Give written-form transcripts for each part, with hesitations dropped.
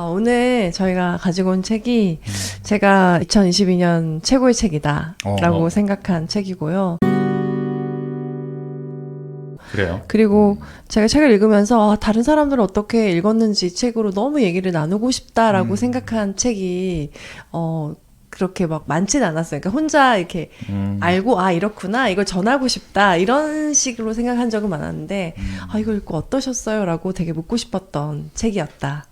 오늘 저희가 가지고 온 책이 제가 2022년 최고의 책이다라고 생각한 책이고요. 그래요? 그리고 제가 책을 읽으면서 다른 사람들은 어떻게 읽었는지 책으로 너무 얘기를 나누고 싶다라고 생각한 책이 그렇게 막 많진 않았어요. 그러니까 혼자 이렇게 알고 이렇구나, 이걸 전하고 싶다 이런 식으로 생각한 적은 많았는데 이거 읽고 어떠셨어요? 라고 되게 묻고 싶었던 책이었다.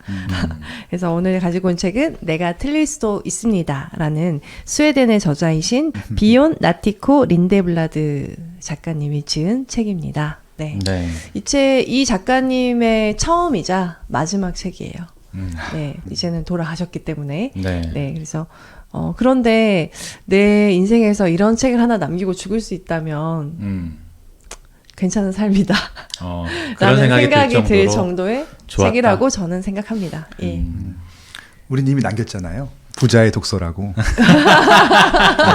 그래서 오늘 가지고 온 책은 내가 틀릴 수도 있습니다 라는 스웨덴의 저자이신 비온 나티코 린데블라드 작가님이 지은 책입니다. 네. 이 작가님의 처음이자 마지막 책이에요. 네, 이제는 돌아가셨기 때문에. 네, 그래서 그런데 내 인생에서 이런 책을 하나 남기고 죽을 수 있다면 괜찮은 삶이다. 그런 라는 생각이 들 정도의 좋았다. 책이라고 저는 생각합니다. 예. 우리 님이 남겼잖아요. 부자의 독서라고.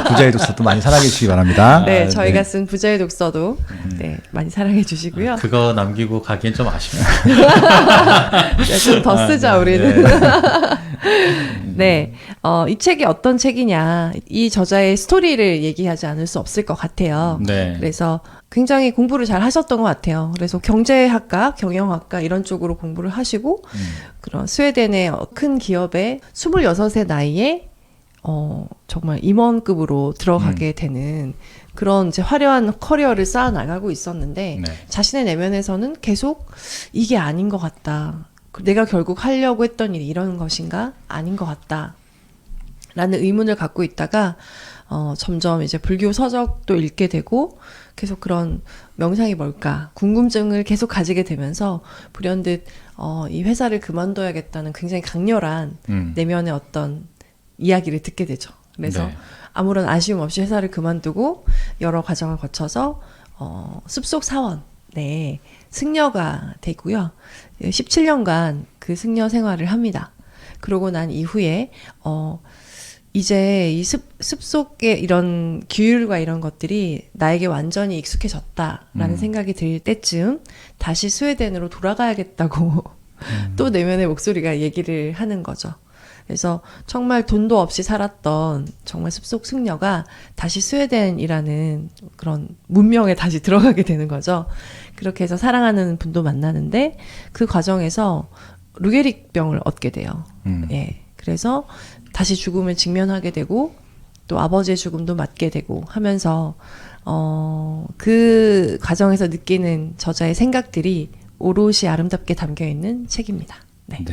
부자의 독서도 많이 사랑해 주시기 바랍니다. 네, 저희가 쓴 부자의 독서도 네, 많이 사랑해 주시고요. 그거 남기고 가기엔 좀 아쉽네요. 네, 좀 더 쓰자 우리는. 네, 이 책이 어떤 책이냐, 이 저자의 스토리를 얘기하지 않을 수 없을 것 같아요. 그래서 굉장히 공부를 잘 하셨던 것 같아요. 그래서 경제학과, 경영학과 이런 쪽으로 공부를 하시고 그런 스웨덴의 큰 기업에 26세 나이에 정말 임원급으로 들어가게 되는 그런 이제 화려한 커리어를 쌓아 나가고 있었는데 자신의 내면에서는 계속 이게 아닌 것 같다. 내가 결국 하려고 했던 일이 이런 것인가? 아닌 것 같다. 라는 의문을 갖고 있다가 점점 이제 불교 서적도 읽게 되고 계속 그런 명상이 뭘까 궁금증을 계속 가지게 되면서 불현듯 이 회사를 그만둬야겠다는 굉장히 강렬한 내면의 어떤 이야기를 듣게 되죠. 그래서 아무런 아쉬움 없이 회사를 그만두고 여러 과정을 거쳐서 숲속 사원 승려가 되고요. 17년간 그 승려 생활을 합니다. 그러고 난 이후에 이제 이 숲속의 이런 규율과 이런 것들이 나에게 완전히 익숙해졌다라는 생각이 들 때쯤 다시 스웨덴으로 돌아가야겠다고 또 내면의 목소리가 얘기를 하는 거죠. 그래서 정말 돈도 없이 살았던 정말 숲속 승려가 다시 스웨덴이라는 그런 문명에 다시 들어가게 되는 거죠. 그렇게 해서 사랑하는 분도 만나는데 그 과정에서 루게릭병을 얻게 돼요. 예. 그래서 다시 죽음을 직면하게 되고 또 아버지의 죽음도 맞게 되고 하면서 그 과정에서 느끼는 저자의 생각들이 오롯이 아름답게 담겨 있는 책입니다. 네.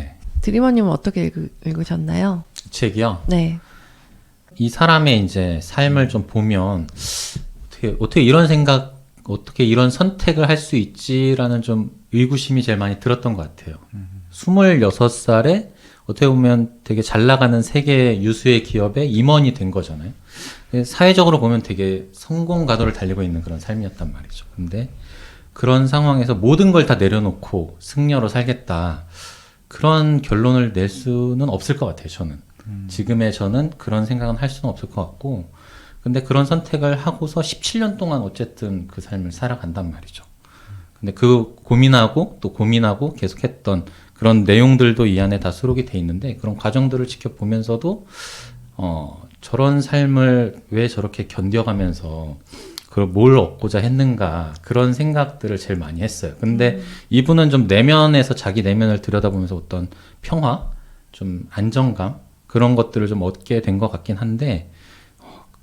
드리머님은 어떻게 읽으셨나요? 책이요? 네. 이 사람의 이제 삶을 좀 보면 어떻게 이런 생각, 어떻게 이런 선택을 할 수 있지라는 좀 의구심이 제일 많이 들었던 것 같아요. 26살에 어떻게 보면 되게 잘 나가는 세계 유수의 기업의 임원이 된 거잖아요. 사회적으로 보면 되게 성공 가도를 달리고 있는 그런 삶이었단 말이죠. 근데 그런 상황에서 모든 걸 다 내려놓고 승려로 살겠다. 그런 결론을 낼 수는 없을 것 같아요, 저는. 지금의 저는 그런 생각은 할 수는 없을 것 같고, 근데 그런 선택을 하고서 17년 동안 어쨌든 그 삶을 살아간단 말이죠. 근데 그 고민하고 또 고민하고 계속했던 그런 내용들도 이 안에 다 수록이 돼 있는데, 그런 과정들을 지켜보면서도 저런 삶을 왜 저렇게 견뎌가면서 그걸 뭘 얻고자 했는가, 그런 생각들을 제일 많이 했어요. 근데 이분은 좀 내면에서 자기 내면을 들여다보면서 어떤 평화, 좀 안정감, 그런 것들을 좀 얻게 된 것 같긴 한데,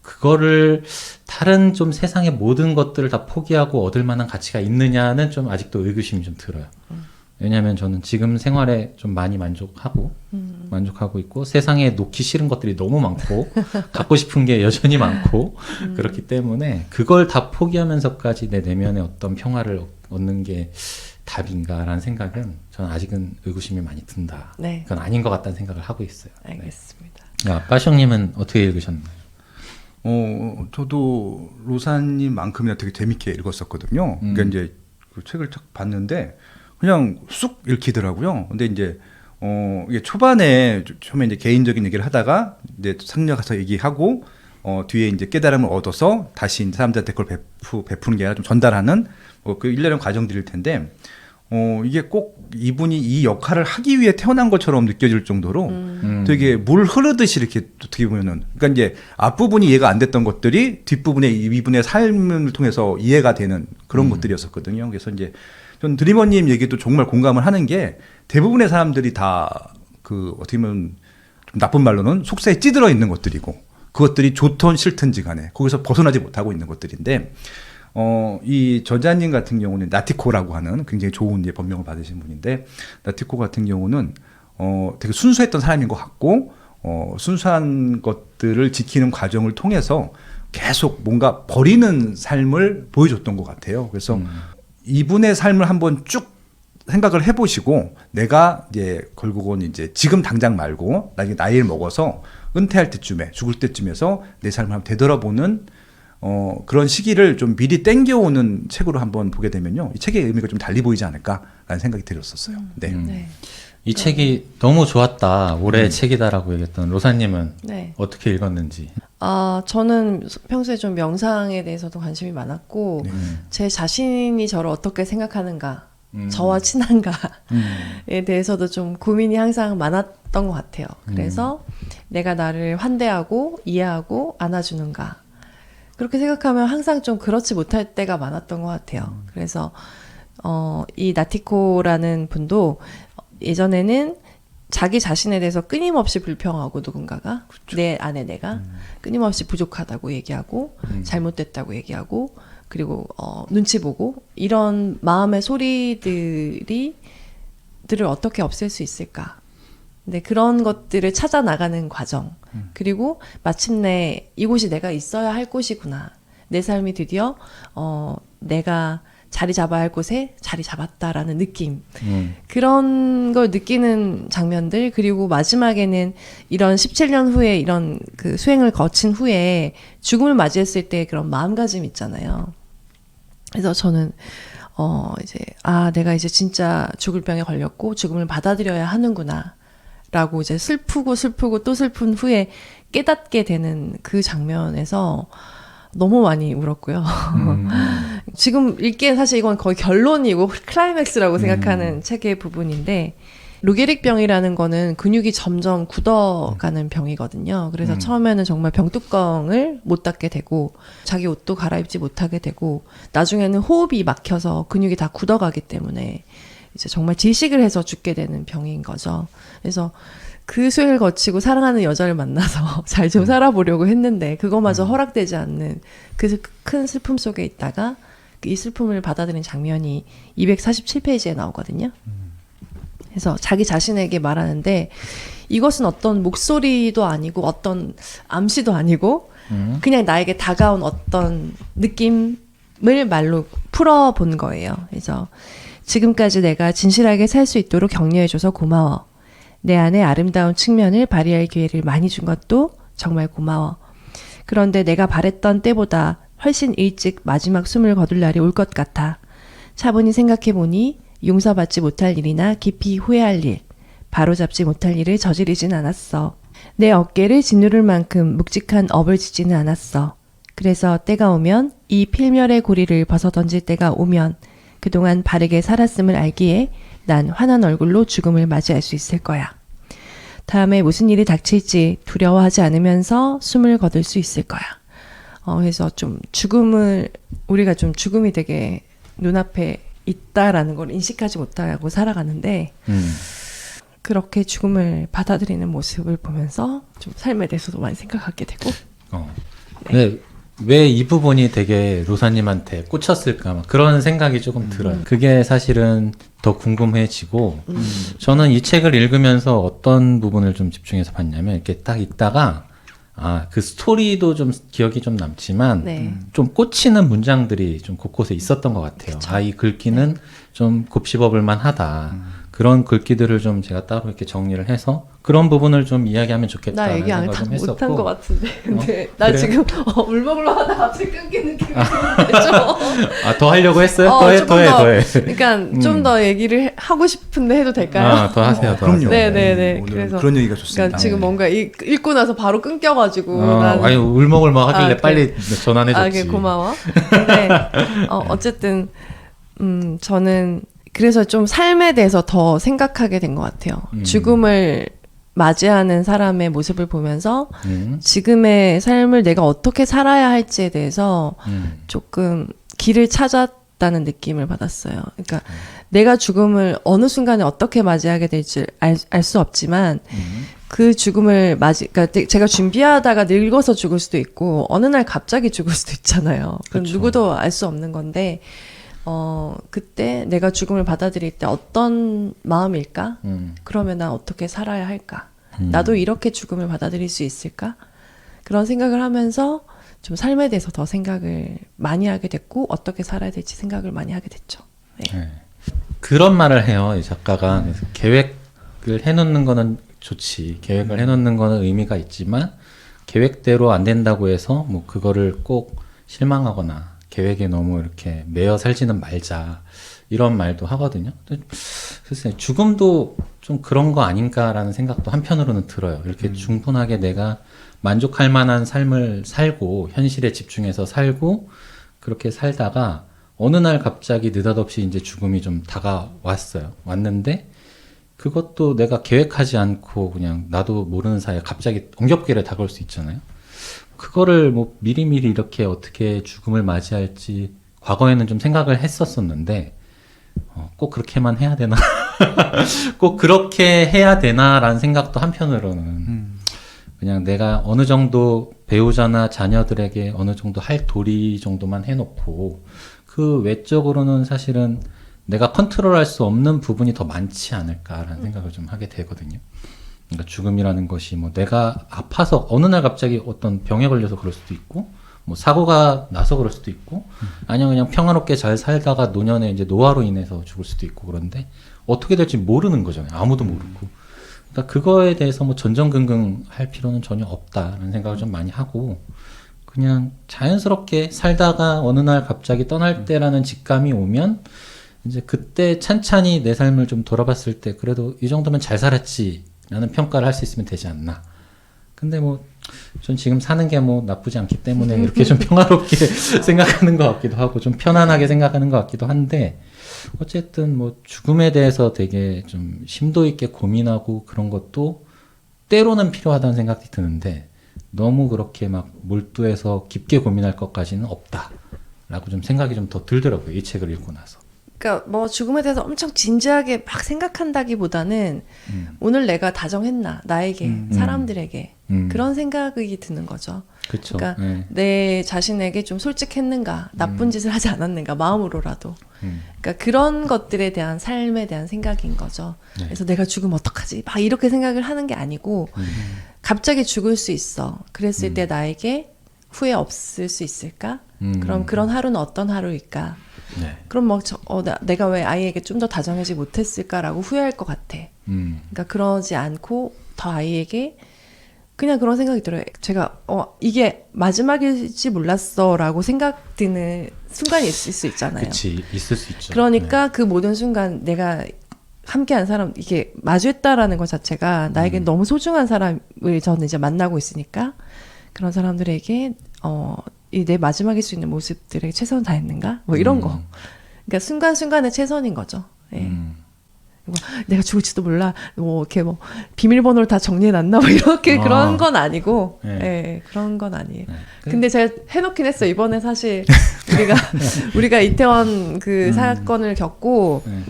그거를 다른 좀 세상의 모든 것들을 다 포기하고 얻을 만한 가치가 있느냐는 좀 아직도 의구심이 좀 들어요. 왜냐하면 저는 지금 생활에 좀 많이 만족하고 있고, 세상에 놓기 싫은 것들이 너무 많고 갖고 싶은 게 여전히 많고 그렇기 때문에 그걸 다 포기하면서까지 내 내면의 어떤 평화를 얻는 게 답인가라는 생각은 저는 아직은 의구심이 많이 든다. 그건 아닌 것 같다는 생각을 하고 있어요. 알겠습니다. 빠숑님은 어떻게 읽으셨나요? 저도 로사님만큼이나 되게 재밌게 읽었었거든요. 그러니까 이제 그 책을 딱 봤는데 그냥 쑥 읽히더라고요. 근데 이제 이게 초반에 처음에 이제 개인적인 얘기를 하다가 이제 상려 가서 얘기하고 뒤에 이제 깨달음을 얻어서 다시 사람들한테 그걸 베푸는 게 아니라 좀 전달하는 그 일련의 과정들일 텐데 이게 꼭 이분이 이 역할을 하기 위해 태어난 것처럼 느껴질 정도로 되게 물 흐르듯이 이렇게 어떻게 보면은 그러니까 이제 앞부분이 이해가 안 됐던 것들이 뒷부분에 이분의 삶을 통해서 이해가 되는 그런 것들이었었거든요. 그래서 이제 전 드리머님 얘기도 정말 공감을 하는 게 대부분의 사람들이 다 그 어떻게 보면 좀 나쁜 말로는 속세에 찌들어 있는 것들이고 그것들이 좋든 싫든지 간에 거기서 벗어나지 못하고 있는 것들인데 이 저자님 같은 경우는 나티코라고 하는 굉장히 좋은 이제 법명을 받으신 분인데 나티코 같은 경우는 되게 순수했던 사람인 것 같고 순수한 것들을 지키는 과정을 통해서 계속 뭔가 버리는 삶을 보여줬던 것 같아요. 그래서 이분의 삶을 한번 쭉 생각을 해보시고 내가 이제 결국은 이제 지금 당장 말고 나중에 나이를 먹어서 은퇴할 때쯤에 죽을 때쯤에서 내 삶을 한번 되돌아보는 그런 시기를 좀 미리 땡겨오는 책으로 한번 보게 되면요. 이 책의 의미가 좀 달리 보이지 않을까라는 생각이 들었었어요. 네. 네. 이 책이 너무 좋았다. 올해의 책이다라고 얘기했던 로사님은 네. 어떻게 읽었는지. 저는 평소에 좀 명상에 대해서도 관심이 많았고 제 자신이 저를 어떻게 생각하는가 저와 친한가에 대해서도 좀 고민이 항상 많았던 것 같아요. 그래서 내가 나를 환대하고 이해하고 안아주는가 그렇게 생각하면 항상 좀 그렇지 못할 때가 많았던 것 같아요. 그래서 이 나티코라는 분도 예전에는 자기 자신에 대해서 끊임없이 불평하고 누군가가 그렇죠. 내 안에 내가 끊임없이 부족하다고 얘기하고 잘못됐다고 얘기하고 그리고 눈치 보고 이런 마음의 소리들을 어떻게 없앨 수 있을까? 근데 그런 것들을 찾아 나가는 과정 그리고 마침내 이곳이 내가 있어야 할 곳이구나. 내 삶이 드디어 내가 자리 잡아야 할 곳에 자리 잡았다라는 느낌 그런 걸 느끼는 장면들 그리고 마지막에는 이런 17년 후에 이런 그 수행을 거친 후에 죽음을 맞이했을 때 그런 마음가짐 있잖아요. 그래서 저는 이제 내가 이제 진짜 죽을 병에 걸렸고 죽음을 받아들여야 하는구나 라고 이제 슬프고 또 슬픈 후에 깨닫게 되는 그 장면에서 너무 많이 울었고요. 지금 읽기에 사실 이건 거의 결론이고 클라이맥스라고 생각하는 책의 부분인데 루게릭 병이라는 거는 근육이 점점 굳어가는 병이거든요. 그래서 처음에는 정말 병뚜껑을 못 닫게 되고 자기 옷도 갈아입지 못하게 되고 나중에는 호흡이 막혀서 근육이 다 굳어가기 때문에 이제 정말 질식을 해서 죽게 되는 병인 거죠. 그래서 그 수행을 거치고 사랑하는 여자를 만나서 잘 좀 살아보려고 했는데 그거마저 허락되지 않는 그 큰 슬픔 속에 있다가 이 슬픔을 받아들인 장면이 247페이지에 나오거든요. 그래서 자기 자신에게 말하는데 이것은 어떤 목소리도 아니고 어떤 암시도 아니고 그냥 나에게 다가온 어떤 느낌을 말로 풀어본 거예요. 그래서 지금까지 내가 진실하게 살 수 있도록 격려해줘서 고마워. 내 안에 아름다운 측면을 발휘할 기회를 많이 준 것도 정말 고마워. 그런데 내가 바랬던 때보다 훨씬 일찍 마지막 숨을 거둘 날이 올 것 같아. 차분히 생각해보니 용서받지 못할 일이나 깊이 후회할 일, 바로잡지 못할 일을 저지르진 않았어. 내 어깨를 짓누를 만큼 묵직한 업을 짓지는 않았어. 그래서 때가 오면 이 필멸의 고리를 벗어던질 때가 오면 그동안 바르게 살았음을 알기에 난 환한 얼굴로 죽음을 맞이할 수 있을 거야. 다음에 무슨 일이 닥칠지 두려워하지 않으면서 숨을 거둘 수 있을 거야. 그래서 좀 우리가 좀 죽음이 되게 눈앞에 있다라는 걸 인식하지 못하고 살아가는데 그렇게 죽음을 받아들이는 모습을 보면서 좀 삶에 대해서도 많이 생각하게 되고 네. 왜 이 부분이 되게 로사님한테 꽂혔을까 막 그런 생각이 조금 들어요. 그게 사실은 더 궁금해지고 저는 이 책을 읽으면서 어떤 부분을 좀 집중해서 봤냐면 이렇게 딱 읽다가 그 스토리도 좀 기억이 좀 남지만 네. 좀 꽂히는 문장들이 좀 곳곳에 있었던 것 같아요. 이 글귀는 좀 곱씹어볼 만하다. 그런 글귀들을 좀 제가 따로 이렇게 정리를 해서 그런 부분을 좀 이야기하면 좋겠다는 나 얘기 안 생각을 좀 했었고. 못한 것 같은데. 근데 나 그래요? 지금 울먹울먹 하다 갑자기 끊기는 느낌이 드는데 좀. 더 하려고 했어요? 조금 더해. 그러니까 좀 더 얘기를 하고 싶은데 해도 될까요? 더 하세요. 그럼요. 네네네. 오늘 그래서 그런 얘기가 좋습니다. 그러니까 지금 뭔가 읽고 나서 바로 끊겨가지고. 아니 울먹울먹 하길래 그래. 빨리 전환해줬지. 그래, 고마워. 근데 어쨌든 저는 그래서 좀 삶에 대해서 더 생각하게 된 것 같아요. 죽음을 맞이하는 사람의 모습을 보면서 지금의 삶을 내가 어떻게 살아야 할지에 대해서 조금 길을 찾았다는 느낌을 받았어요. 그러니까 내가 죽음을 어느 순간에 어떻게 맞이하게 될지 알 수 없지만 그 죽음을 그러니까 제가 준비하다가 늙어서 죽을 수도 있고 어느 날 갑자기 죽을 수도 있잖아요. 그건 그쵸. 누구도 알 수 없는 건데 그때 내가 죽음을 받아들일 때 어떤 마음일까? 그러면 난 어떻게 살아야 할까? 나도 이렇게 죽음을 받아들일 수 있을까? 그런 생각을 하면서 좀 삶에 대해서 더 생각을 많이 하게 됐고 어떻게 살아야 될지 생각을 많이 하게 됐죠. 네. 네. 그런 말을 해요, 이 작가가. 그래서 계획을 해놓는 거는 좋지. 계획을 해놓는 거는 의미가 있지만 계획대로 안 된다고 해서 뭐 그거를 꼭 실망하거나 계획에 너무 이렇게 매여 살지는 말자. 이런 말도 하거든요. 글쎄, 죽음도 좀 그런 거 아닌가라는 생각도 한편으로는 들어요. 이렇게 충분하게 내가 만족할 만한 삶을 살고, 현실에 집중해서 살고, 그렇게 살다가, 어느 날 갑자기 느닷없이 이제 죽음이 좀 다가왔어요. 왔는데, 그것도 내가 계획하지 않고 그냥 나도 모르는 사이에 갑자기 엉겹결에 다가올 수 있잖아요. 그거를 뭐 미리미리 이렇게 어떻게 죽음을 맞이할지 과거에는 좀 생각을 했었었는데, 꼭 그렇게만 해야 되나? 꼭 그렇게 해야 되나라는 생각도 한편으로는 그냥 내가 어느 정도 배우자나 자녀들에게 어느 정도 할 도리 정도만 해놓고 그 외적으로는 사실은 내가 컨트롤할 수 없는 부분이 더 많지 않을까라는 생각을 좀 하게 되거든요. 그러니까 죽음이라는 것이 뭐 내가 아파서 어느 날 갑자기 어떤 병에 걸려서 그럴 수도 있고 뭐 사고가 나서 그럴 수도 있고 아니면 그냥 평화롭게 잘 살다가 노년에 이제 노화로 인해서 죽을 수도 있고 그런데 어떻게 될지 모르는 거잖아요. 아무도 모르고. 그러니까 그거에 대해서 뭐 전전긍긍 할 필요는 전혀 없다라는 생각을 좀 많이 하고 그냥 자연스럽게 살다가 어느 날 갑자기 떠날 때라는 직감이 오면 이제 그때 찬찬히 내 삶을 좀 돌아봤을 때 그래도 이 정도면 잘 살았지라는 평가를 할 수 있으면 되지 않나. 근데 뭐 전 지금 사는 게 뭐 나쁘지 않기 때문에 이렇게 좀 평화롭게 생각하는 것 같기도 하고 좀 편안하게 생각하는 것 같기도 한데 어쨌든 뭐 죽음에 대해서 되게 좀 심도 있게 고민하고 그런 것도 때로는 필요하다는 생각이 드는데 너무 그렇게 막 몰두해서 깊게 고민할 것까지는 없다라고 좀 생각이 좀 더 들더라고요. 이 책을 읽고 나서. 그러니까 뭐 죽음에 대해서 엄청 진지하게 막 생각한다기보다는 오늘 내가 다정했나 나에게 사람들에게 그런 생각이 드는 거죠. 그쵸. 그러니까 네. 내 자신에게 좀 솔직했는가 나쁜 짓을 하지 않았는가 마음으로라도 그러니까 그런 것들에 대한 삶에 대한 생각인 거죠. 네. 그래서 내가 죽으면 어떡하지 막 이렇게 생각을 하는 게 아니고 갑자기 죽을 수 있어. 그랬을 때 나에게 후회 없을 수 있을까? 그럼 그런 하루는 어떤 하루일까? 네. 그럼 뭐 내가 왜 아이에게 좀 더 다정하지 못했을까라고 후회할 것 같아. 그러니까 그러지 않고 더 아이에게 그냥 그런 생각이 들어요. 제가 이게 마지막일지 몰랐어라고 생각 드는 순간이 있을 수 있잖아요. 그치, 있을 수 있죠. 그러니까 그 모든 순간 내가 함께한 사람 이게 마주했다라는 것 자체가 나에게 너무 소중한 사람을 저는 이제 만나고 있으니까 그런 사람들에게 이 내 마지막일 수 있는 모습들에게 최선을 다했는가? 뭐 이런 거. 그러니까 순간순간의 최선인 거죠. 예. 내가 죽을지도 몰라. 뭐 이렇게 뭐 비밀번호를 다 정리해놨나? 뭐 이렇게 그런 건 아니고, 네. 예, 그런 건 아니에요. 네. 근데 제가 해놓긴 했어요. 이번에 사실 우리가 이태원 그 사건을 겪고, 네.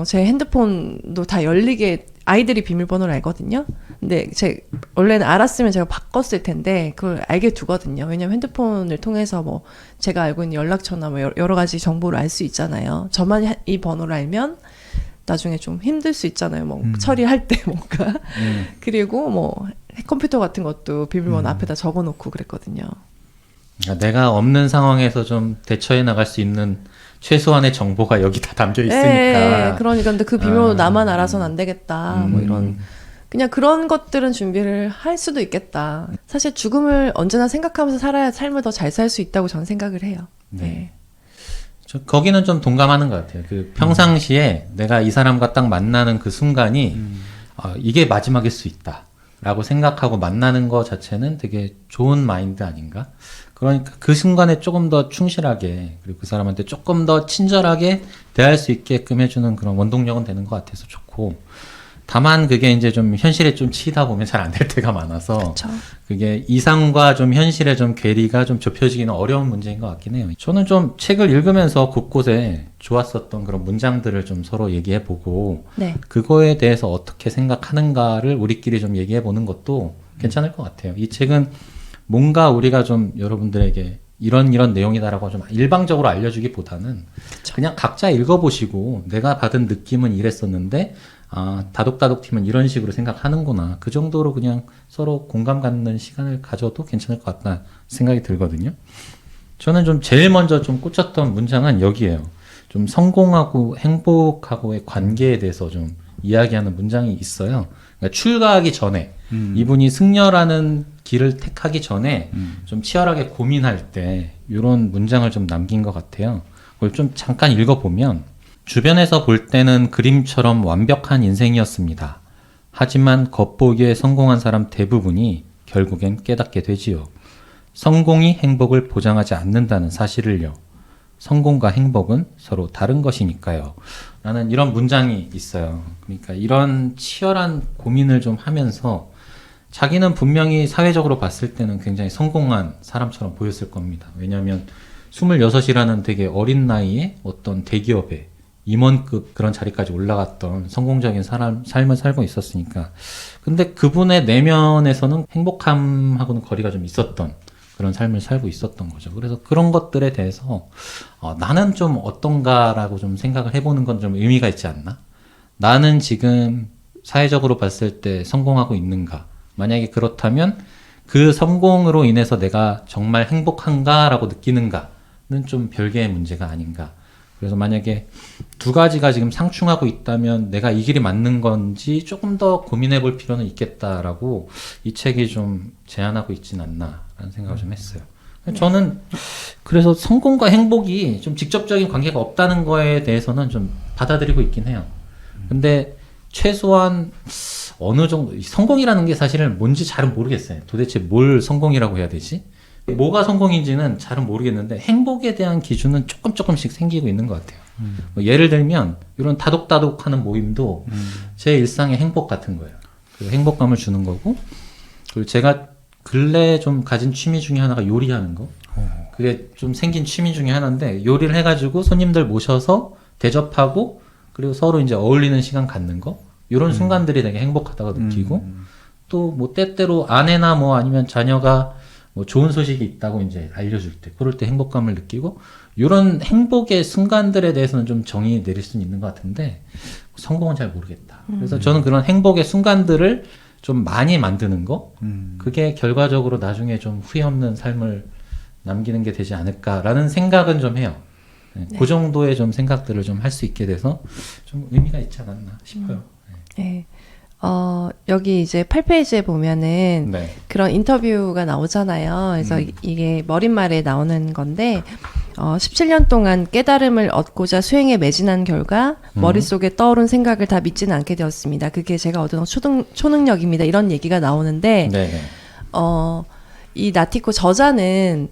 제 핸드폰도 다 열리게 아이들이 비밀번호를 알거든요. 근데 원래는 알았으면 제가 바꿨을 텐데 그걸 알게 두거든요. 왜냐면 핸드폰을 통해서 뭐 제가 알고 있는 연락처나 뭐 여러 가지 정보를 알 수 있잖아요. 저만 이 번호를 알면 나중에 좀 힘들 수 있잖아요. 뭐 처리할 때 뭔가. 그리고 뭐 컴퓨터 같은 것도 비밀번호 앞에다 적어놓고 그랬거든요. 그러니까 내가 없는 상황에서 좀 대처해 나갈 수 있는 최소한의 정보가 여기 다 담겨 있으니까. 네, 그러니까 근데 그 비밀번호 나만 알아서는 안 되겠다. 뭐 이런 그냥 그런 것들은 준비를 할 수도 있겠다. 사실 죽음을 언제나 생각하면서 살아야 삶을 더 잘 살 수 있다고 저는 생각을 해요. 네. 거기는 좀 동감하는 것 같아요. 그 평상시에 내가 이 사람과 딱 만나는 그 순간이 이게 마지막일 수 있다라고 생각하고 만나는 것 자체는 되게 좋은 마인드 아닌가? 그러니까 그 순간에 조금 더 충실하게 그리고 그 사람한테 조금 더 친절하게 대할 수 있게끔 해주는 그런 원동력은 되는 것 같아서 좋고 다만 그게 이제 좀 현실에 좀 치이다 보면 잘 안 될 때가 많아서 그쵸. 그게 이상과 좀 현실의 좀 괴리가 좀 좁혀지기는 어려운 문제인 것 같긴 해요. 저는 좀 책을 읽으면서 곳곳에 좋았었던 그런 문장들을 좀 서로 얘기해보고 네. 그거에 대해서 어떻게 생각하는가를 우리끼리 좀 얘기해보는 것도 괜찮을 것 같아요. 이 책은 뭔가 우리가 좀 여러분들에게 이런 내용이다라고 좀 일방적으로 알려주기보다는 그냥 각자 읽어보시고 내가 받은 느낌은 이랬었는데 다독다독 팀은 이런 식으로 생각하는구나. 그 정도로 그냥 서로 공감 갖는 시간을 가져도 괜찮을 것 같다 생각이 들거든요. 저는 좀 제일 먼저 좀 꽂혔던 문장은 여기에요. 좀 성공하고 행복하고의 관계에 대해서 좀 이야기하는 문장이 있어요. 그러니까 출가하기 전에 이분이 승려라는 길을 택하기 전에 좀 치열하게 고민할 때 이런 문장을 좀 남긴 것 같아요. 그걸 좀 잠깐 읽어보면 주변에서 볼 때는 그림처럼 완벽한 인생이었습니다. 하지만 겉보기에 성공한 사람 대부분이 결국엔 깨닫게 되지요. 성공이 행복을 보장하지 않는다는 사실을요. 성공과 행복은 서로 다른 것이니까요. 라는 이런 문장이 있어요. 그러니까 이런 치열한 고민을 좀 하면서 자기는 분명히 사회적으로 봤을 때는 굉장히 성공한 사람처럼 보였을 겁니다. 왜냐하면 26이라는 되게 어린 나이에 어떤 대기업에 임원급 그런 자리까지 올라갔던 성공적인 삶을 살고 있었으니까. 근데 그분의 내면에서는 행복함하고는 거리가 좀 있었던 그런 삶을 살고 있었던 거죠. 그래서 그런 것들에 대해서 나는 좀 어떤가라고 좀 생각을 해보는 건 좀 의미가 있지 않나? 나는 지금 사회적으로 봤을 때 성공하고 있는가? 만약에 그렇다면 그 성공으로 인해서 내가 정말 행복한가라고 느끼는가는 좀 별개의 문제가 아닌가. 그래서 만약에 두 가지가 지금 상충하고 있다면 내가 이 길이 맞는 건지 조금 더 고민해 볼 필요는 있겠다라고 이 책이 좀 제안하고 있진 않나라는 생각을 좀 했어요. 저는 그래서 성공과 행복이 좀 직접적인 관계가 없다는 거에 대해서는 좀 받아들이고 있긴 해요. 근데 최소한 어느 정도 성공이라는 게 사실은 뭔지 잘은 모르겠어요. 도대체 뭘 성공이라고 해야 되지? 뭐가 성공인지는 잘은 모르겠는데 행복에 대한 기준은 조금씩 생기고 있는 것 같아요. 뭐 예를 들면 이런 다독다독하는 모임도 제 일상의 행복 같은 거예요. 그 행복감을 주는 거고 그리고 제가 근래에 좀 가진 취미 중에 하나가 요리하는 거. 그게 좀 생긴 취미 중에 하나인데 요리를 해가지고 손님들 모셔서 대접하고 그리고 서로 이제 어울리는 시간 갖는 거. 이런 순간들이 되게 행복하다고 느끼고 또 뭐 때때로 아내나 뭐 아니면 자녀가 뭐 좋은 소식이 있다고 이제 알려줄 때 그럴 때 행복감을 느끼고 이런 행복의 순간들에 대해서는 좀 정의 내릴 수는 있는 것 같은데 성공은 잘 모르겠다. 그래서 저는 그런 행복의 순간들을 좀 많이 만드는 거 그게 결과적으로 나중에 좀 후회 없는 삶을 남기는 게 되지 않을까라는 생각은 좀 해요. 네. 그 정도의 좀 생각들을 좀 할 수 있게 돼서 좀 의미가 있지 않았나 싶어요. 네. 여기 이제 8페이지에 보면은 네. 그런 인터뷰가 나오잖아요. 그래서 이게 머릿말에 나오는 건데, 17년 동안 깨달음을 얻고자 수행에 매진한 결과 머릿속에 떠오른 생각을 다 믿지는 않게 되었습니다. 그게 제가 얻은 초능력입니다. 이런 얘기가 나오는데, 네. 이 나티코 저자는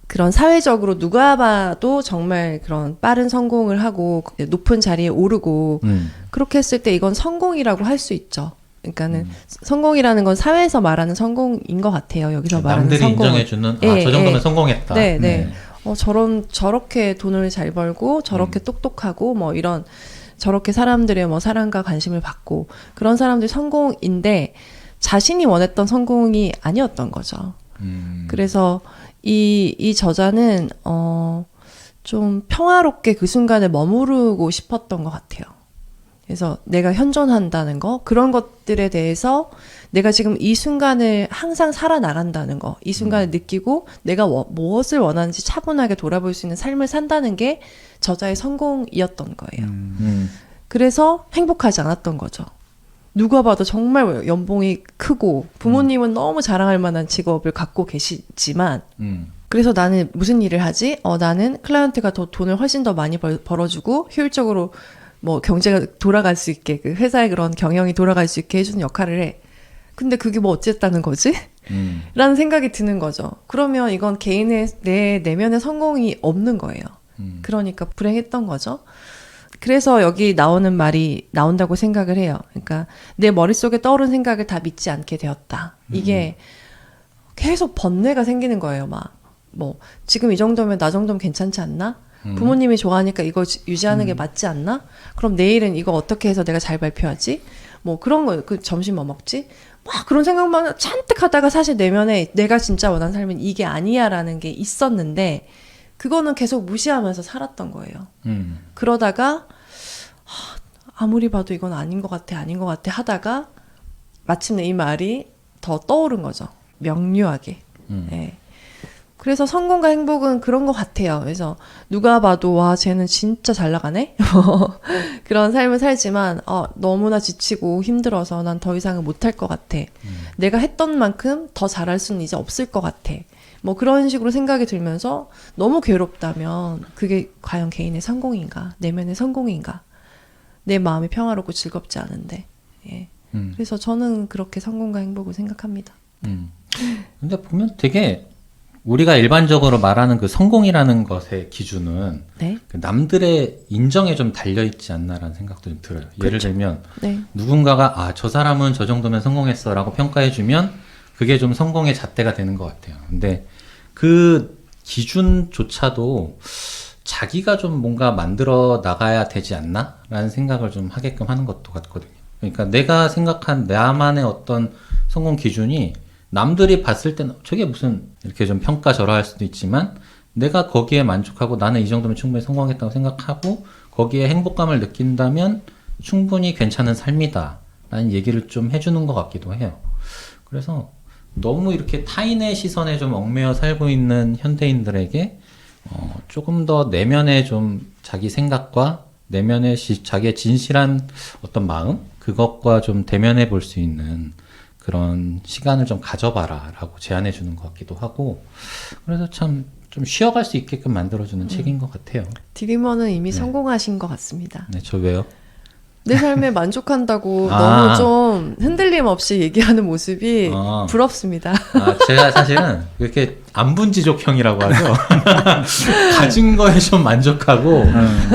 그런 사회적으로 누가 봐도 정말 그런 빠른 성공을 하고 높은 자리에 오르고 그렇게 했을 때 이건 성공이라고 할 수 있죠. 그러니까는 성공이라는 건 사회에서 말하는 성공인 것 같아요. 여기서 말하는 남들이 성공. 인정해주는 저 정도면 성공했다. 네. 저렇게 돈을 잘 벌고 저렇게 똑똑하고 뭐 이런 저렇게 사람들의 뭐 사랑과 관심을 받고 그런 사람들이 성공인데 자신이 원했던 성공이 아니었던 거죠. 그래서 이 저자는 좀 평화롭게 그 순간에 머무르고 싶었던 것 같아요. 그래서 내가 현존한다는 거 그런 것들에 대해서 내가 지금 이 순간을 항상 살아나간다는 거 이 순간을 느끼고 내가 무엇을 원하는지 차분하게 돌아볼 수 있는 삶을 산다는 게 저자의 성공이었던 거예요. 그래서 행복하지 않았던 거죠. 누가 봐도 정말 연봉이 크고 부모님은 너무 자랑할 만한 직업을 갖고 계시지만 그래서 나는 무슨 일을 하지? 나는 클라이언트가 더 돈을 훨씬 더 많이 벌어주고 효율적으로 뭐 경제가 돌아갈 수 있게 그 회사의 그런 경영이 돌아갈 수 있게 해주는 역할을 해. 근데 그게 뭐 어쨌다는 거지? 라는 생각이 드는 거죠. 그러면 이건 개인의 내 내면의 성공이 없는 거예요. 그러니까 불행했던 거죠. 그래서 여기 나오는 말이 나온다고 생각을 해요. 그러니까 내 머릿속에 떠오른 생각을 다 믿지 않게 되었다. 이게 계속 번뇌가 생기는 거예요. 막 뭐 지금 이 정도면 나 정도면 괜찮지 않나? 부모님이 좋아하니까 이거 유지하는 게 맞지 않나? 그럼 내일은 이거 어떻게 해서 내가 잘 발표하지? 뭐 그런 거, 그 점심 뭐 먹지? 막 그런 생각만 잔뜩 하다가 사실 내면에 내가 진짜 원하는 삶은 이게 아니야라는 게 있었는데 그거는 계속 무시하면서 살았던 거예요. 그러다가 아무리 봐도 이건 아닌 것 같아 하다가 마침내 이 말이 더 떠오른 거죠. 명료하게. 네. 그래서 성공과 행복은 그런 것 같아요. 그래서 누가 봐도 와 쟤는 진짜 잘 나가네? 그런 삶을 살지만 너무나 지치고 힘들어서 난 더 이상은 못할 것 같아. 내가 했던 만큼 더 잘할 수는 이제 없을 것 같아. 뭐 그런 식으로 생각이 들면서 너무 괴롭다면 그게 과연 개인의 성공인가? 내면의 성공인가? 내 마음이 평화롭고 즐겁지 않은데. 예. 그래서 저는 그렇게 성공과 행복을 생각합니다. 근데 보면 되게 우리가 일반적으로 말하는 그 성공이라는 것의 기준은 네? 그 남들의 인정에 좀 달려있지 않나라는 생각도 좀 들어요. 예를 들면 네. 누군가가 저 사람은 저 정도면 성공했어 라고 평가해주면 그게 좀 성공의 잣대가 되는 것 같아요. 근데 그 기준조차도 자기가 좀 뭔가 만들어 나가야 되지 않나? 라는 생각을 좀 하게끔 하는 것도 같거든요. 그러니까 내가 생각한 나만의 어떤 성공 기준이 남들이 봤을 때는 저게 무슨 이렇게 좀 평가절하할 수도 있지만 내가 거기에 만족하고 나는 이 정도면 충분히 성공했다고 생각하고 거기에 행복감을 느낀다면 충분히 괜찮은 삶이다 라는 얘기를 좀 해주는 것 같기도 해요. 그래서 너무 이렇게 타인의 시선에 좀 얽매여 살고 있는 현대인들에게 조금 더 내면의 좀 자기 생각과 내면의 자기의 진실한 어떤 마음 그것과 좀 대면해 볼 수 있는 그런 시간을 좀 가져봐라 라고 제안해 주는 것 같기도 하고 그래서 참 좀 쉬어갈 수 있게끔 만들어주는 책인 것 같아요. 드리머는 이미 성공하신 것 같습니다. 네, 저 왜요? 내 삶에 만족한다고 너무 좀 흔들림 없이 얘기하는 모습이 부럽습니다. 제가 사실은 이렇게 안분지족형이라고 하죠. 가진 거에 좀 만족하고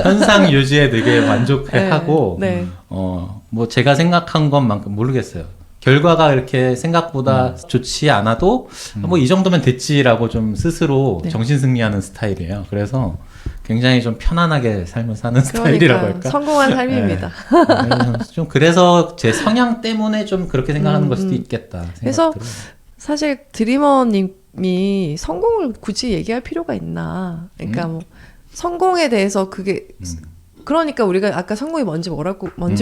현상 유지에 되게 만족해하고 네. 뭐 제가 생각한 것만큼 모르겠어요. 결과가 이렇게 생각보다 좋지 않아도 뭐 이 정도면 됐지라고 좀 스스로 네. 정신승리하는 스타일이에요. 그래서 굉장히 좀 편안하게 삶을 사는 스타일이라고 할까? 성공한 삶입니다. 네. 좀 그래서 제 성향 때문에 좀 그렇게 생각하는 걸 수도 있겠다. 그래서 들어요. 사실 드리머님이 성공을 굳이 얘기할 필요가 있나? 그러니까 뭐 성공에 대해서 그게 그러니까 우리가 아까 성공이 뭔지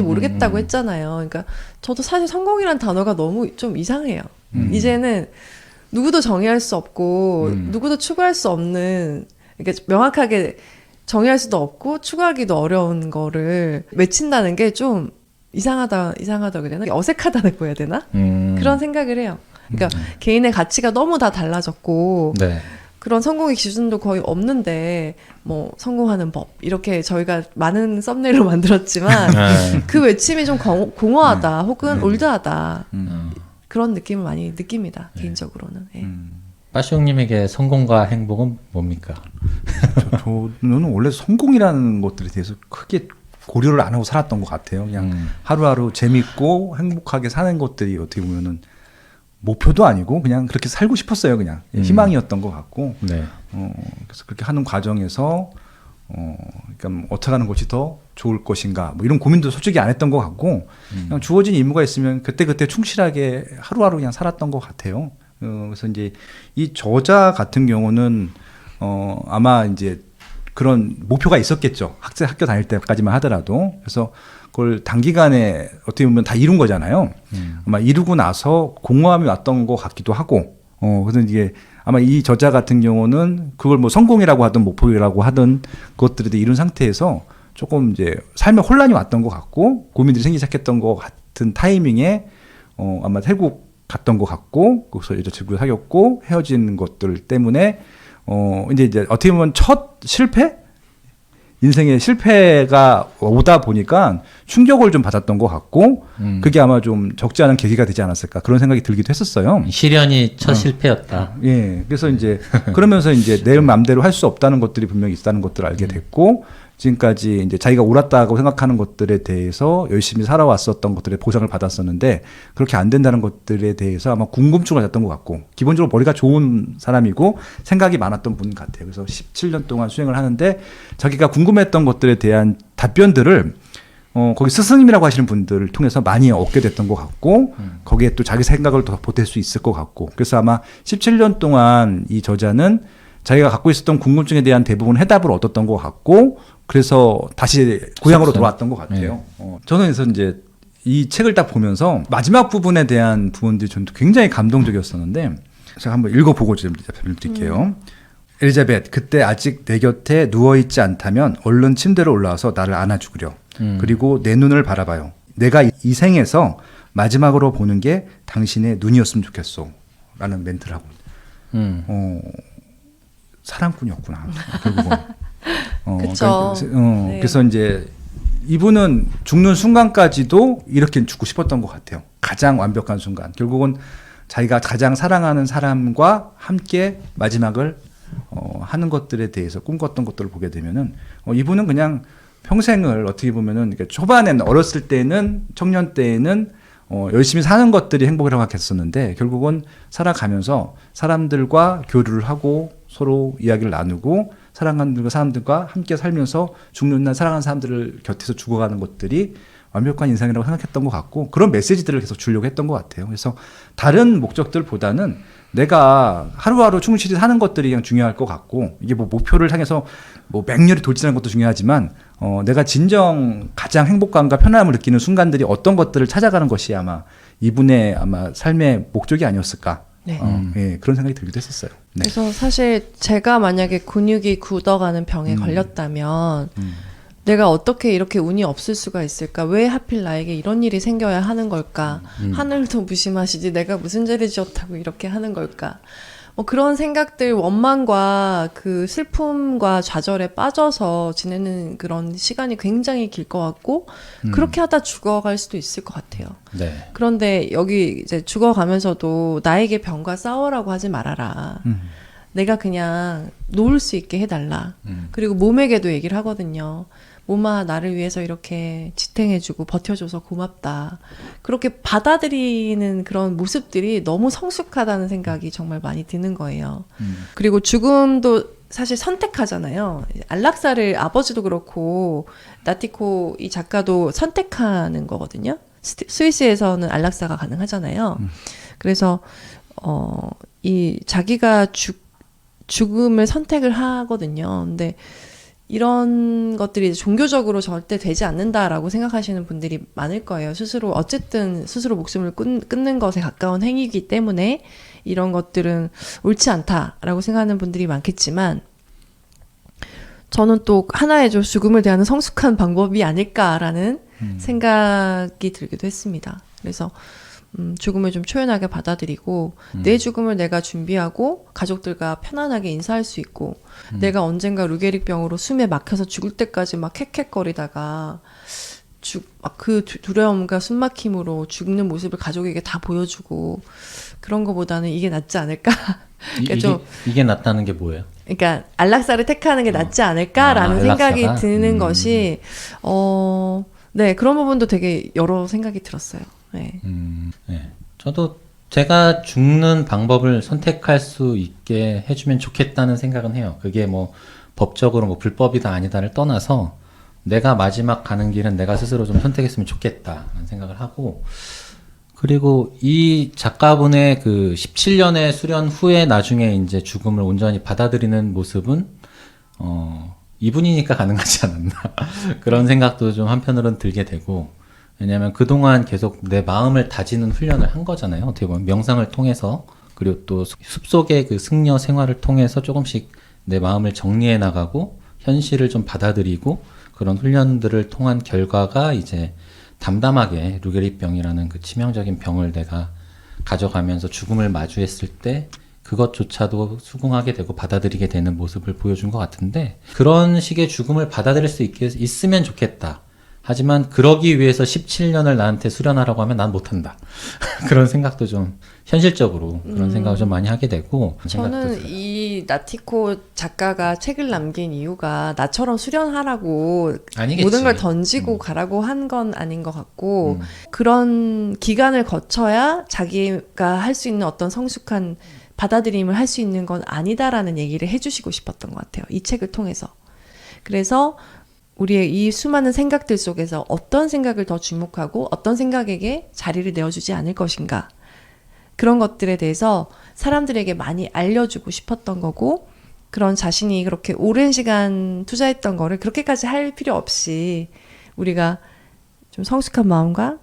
모르겠다고 했잖아요. 그러니까 저도 사실 성공이란 단어가 너무 좀 이상해요. 이제는 누구도 정의할 수 없고 누구도 추구할 수 없는 그러니까 명확하게 정의할 수도 없고 추구하기도 어려운 거를 외친다는 게 좀 이상하다고 해야 되나? 어색하다고 해야 되나? 그런 생각을 해요. 그러니까 개인의 가치가 너무 다 달라졌고 네. 그런 성공의 기준도 거의 없는데 뭐 성공하는 법 이렇게 저희가 많은 썸네일로 만들었지만 그 외침이 좀 공허하다 혹은 올드하다 그런 느낌을 많이 느낍니다. 개인적으로는. 예. 빠시용님에게 성공과 행복은 뭡니까? 저는 원래 성공이라는 것들에 대해서 크게 고려를 안 하고 살았던 것 같아요. 그냥 하루하루 재밌고 행복하게 사는 것들이 어떻게 보면은 목표도 아니고 그냥 그렇게 살고 싶었어요. 그냥 희망이었던 것 같고 네. 그래서 그렇게 하는 과정에서 그러니까 어떻게 하는 것이 더 좋을 것인가 뭐 이런 고민도 솔직히 안 했던 것 같고 그냥 주어진 임무가 있으면 그때 충실하게 하루하루 그냥 살았던 것 같아요. 그래서 이제 이 저자 같은 경우는 아마 이제 그런 목표가 있었겠죠. 학교 다닐 때까지만 하더라도. 그래서 그걸 단기간에 어떻게 보면 다 이룬 거잖아요. 아마 이루고 나서 공허함이 왔던 것 같기도 하고. 그래서 이게 아마 이 저자 같은 경우는 그걸 뭐 성공이라고 하든 목표라고 하든 그것들을 이룬 상태에서 조금 이제 삶에 혼란이 왔던 것 같고 고민들이 생기기 시작했던 것 같은 타이밍에 아마 태국 갔던 것 같고 거기서 여자친구를 사귀었고 헤어진 것들 때문에 이제 어떻게 보면 첫 실패? 인생의 실패가 오다 보니까 충격을 좀 받았던 것 같고 그게 아마 좀 적지 않은 계기가 되지 않았을까 그런 생각이 들기도 했었어요. 시련이 첫 실패였다. 예. 그래서 이제 그러면서 이제 내 마음대로 할 수 없다는 것들이 분명히 있다는 것들을 알게 됐고 지금까지 이제 자기가 옳았다고 생각하는 것들에 대해서 열심히 살아왔었던 것들의 보상을 받았었는데 그렇게 안 된다는 것들에 대해서 아마 궁금증을 가졌던 것 같고 기본적으로 머리가 좋은 사람이고 생각이 많았던 분 같아요. 그래서 17년 동안 수행을 하는데 자기가 궁금했던 것들에 대한 답변들을 거기 스승님이라고 하시는 분들을 통해서 많이 얻게 됐던 것 같고 거기에 또 자기 생각을 더 보탤 수 있을 것 같고 그래서 아마 17년 동안 이 저자는 자기가 갖고 있었던 궁금증에 대한 대부분 해답을 얻었던 것 같고 그래서 다시 고향으로 돌아왔던 것 같아요. 저는 그래서 이제 이 책을 딱 보면서 마지막 부분에 대한 부분들이 저는 굉장히 감동적이었었는데 제가 한번 읽어보고 좀 설명드릴게요. 엘리자벳, 그때 아직 내 곁에 누워있지 않다면 얼른 침대로 올라와서 나를 안아주구려. 그리고 내 눈을 바라봐요. 내가 이 생에서 마지막으로 보는 게 당신의 눈이었으면 좋겠소. 라는 멘트를 하고 사랑꾼이었구나 결국은. 그쵸. 네. 그래서 이제 이분은 죽는 순간까지도 이렇게 죽고 싶었던 것 같아요. 가장 완벽한 순간. 결국은 자기가 가장 사랑하는 사람과 함께 마지막을 하는 것들에 대해서 꿈꿨던 것들을 보게 되면은 이분은 그냥 평생을 어떻게 보면은 이렇게 초반에는 어렸을 때는 청년 때에는 열심히 사는 것들이 행복이라고 생각했었는데 결국은 살아가면서 사람들과 교류를 하고 서로 이야기를 나누고 사랑하는 사람들과 함께 살면서 죽는 날 사랑하는 사람들을 곁에서 죽어가는 것들이 완벽한 인생이라고 생각했던 것 같고 그런 메시지들을 계속 주려고 했던 것 같아요. 그래서 다른 목적들보다는 내가 하루하루 충실히 사는 것들이 그냥 중요할 것 같고 이게 뭐 목표를 향해서 뭐 맹렬히 돌진하는 것도 중요하지만 내가 진정 가장 행복감과 편안함을 느끼는 순간들이 어떤 것들을 찾아가는 것이 아마 이분의 아마 삶의 목적이 아니었을까. 네. 예, 그런 생각이 들기도 했었어요. 네. 그래서 사실 제가 만약에 근육이 굳어가는 병에 걸렸다면 내가 어떻게 이렇게 운이 없을 수가 있을까? 왜 하필 나에게 이런 일이 생겨야 하는 걸까? 하늘도 무심하시지 내가 무슨 죄를 지었다고 이렇게 하는 걸까? 뭐 그런 생각들, 원망과 그 슬픔과 좌절에 빠져서 지내는 그런 시간이 굉장히 길 것 같고 그렇게 하다 죽어갈 수도 있을 것 같아요. 네. 그런데 여기 이제 죽어가면서도 나에게 병과 싸우라고 하지 말아라. 내가 그냥 놓을 수 있게 해달라. 그리고 몸에게도 얘기를 하거든요. 몸아, 나를 위해서 이렇게 지탱해주고 버텨줘서 고맙다. 그렇게 받아들이는 그런 모습들이 너무 성숙하다는 생각이 정말 많이 드는 거예요. 그리고 죽음도 사실 선택하잖아요. 안락사를 아버지도 그렇고 나티코 이 작가도 선택하는 거거든요. 스위스에서는 안락사가 가능하잖아요. 그래서 이 자기가 죽음을 선택을 하거든요. 근데 이런 것들이 종교적으로 절대 되지 않는다라고 생각하시는 분들이 많을 거예요. 어쨌든 스스로 목숨을 끊는 것에 가까운 행위이기 때문에 이런 것들은 옳지 않다라고 생각하는 분들이 많겠지만 저는 또 하나의 좀 죽음을 대하는 성숙한 방법이 아닐까라는 생각이 들기도 했습니다. 그래서 죽음을 좀 초연하게 받아들이고 내 죽음을 내가 준비하고 가족들과 편안하게 인사할 수 있고 내가 언젠가 루게릭병으로 숨에 막혀서 죽을 때까지 막 캑캑거리다가 그 두려움과 숨막힘으로 죽는 모습을 가족에게 다 보여주고 그런 거보다는 이게 낫지 않을까? 그러니까 이게 낫다는 게 뭐예요? 그러니까 안락사를 택하는 게 낫지 않을까라는 생각이 안락사가? 드는 것이 네, 그런 부분도 되게 여러 생각이 들었어요. 네. 네. 저도 제가 죽는 방법을 선택할 수 있게 해주면 좋겠다는 생각은 해요. 그게 뭐 법적으로 뭐 불법이다 아니다를 떠나서 내가 마지막 가는 길은 내가 스스로 좀 선택했으면 좋겠다는 생각을 하고 그리고 이 작가분의 그 17년의 수련 후에 나중에 이제 죽음을 온전히 받아들이는 모습은 이분이니까 가능하지 않았나 그런 생각도 좀 한편으로는 들게 되고 왜냐하면 그동안 계속 내 마음을 다지는 훈련을 한 거잖아요. 어떻게 보면 명상을 통해서 그리고 또 숲속의 그 승려 생활을 통해서 조금씩 내 마음을 정리해 나가고 현실을 좀 받아들이고 그런 훈련들을 통한 결과가 이제 담담하게 루게릭병이라는 그 치명적인 병을 내가 가져가면서 죽음을 마주했을 때 그것조차도 수긍하게 되고 받아들이게 되는 모습을 보여준 것 같은데 그런 식의 죽음을 받아들일 수 있으면 좋겠다. 하지만 그러기 위해서 17년을 나한테 수련하라고 하면 난 못한다. 그런 생각도 좀 현실적으로 그런 생각을 좀 많이 하게 되고 저는 이 나티코 작가가 책을 남긴 이유가 나처럼 수련하라고 아니겠지. 모든 걸 던지고 가라고 한 건 아닌 것 같고 그런 기간을 거쳐야 자기가 할 수 있는 어떤 성숙한 받아들임을 할 수 있는 건 아니다라는 얘기를 해주시고 싶었던 것 같아요. 이 책을 통해서. 그래서 우리의 이 수많은 생각들 속에서 어떤 생각을 더 주목하고 어떤 생각에게 자리를 내어주지 않을 것인가. 그런 것들에 대해서 사람들에게 많이 알려주고 싶었던 거고 그런 자신이 그렇게 오랜 시간 투자했던 거를 그렇게까지 할 필요 없이 우리가 좀 성숙한 마음과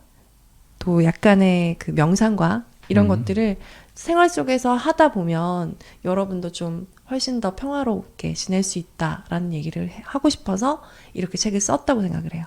또 약간의 그 명상과 이런 것들을 생활 속에서 하다 보면 여러분도 좀 훨씬 더 평화롭게 지낼 수 있다라는 얘기를 하고 싶어서 이렇게 책을 썼다고 생각을 해요.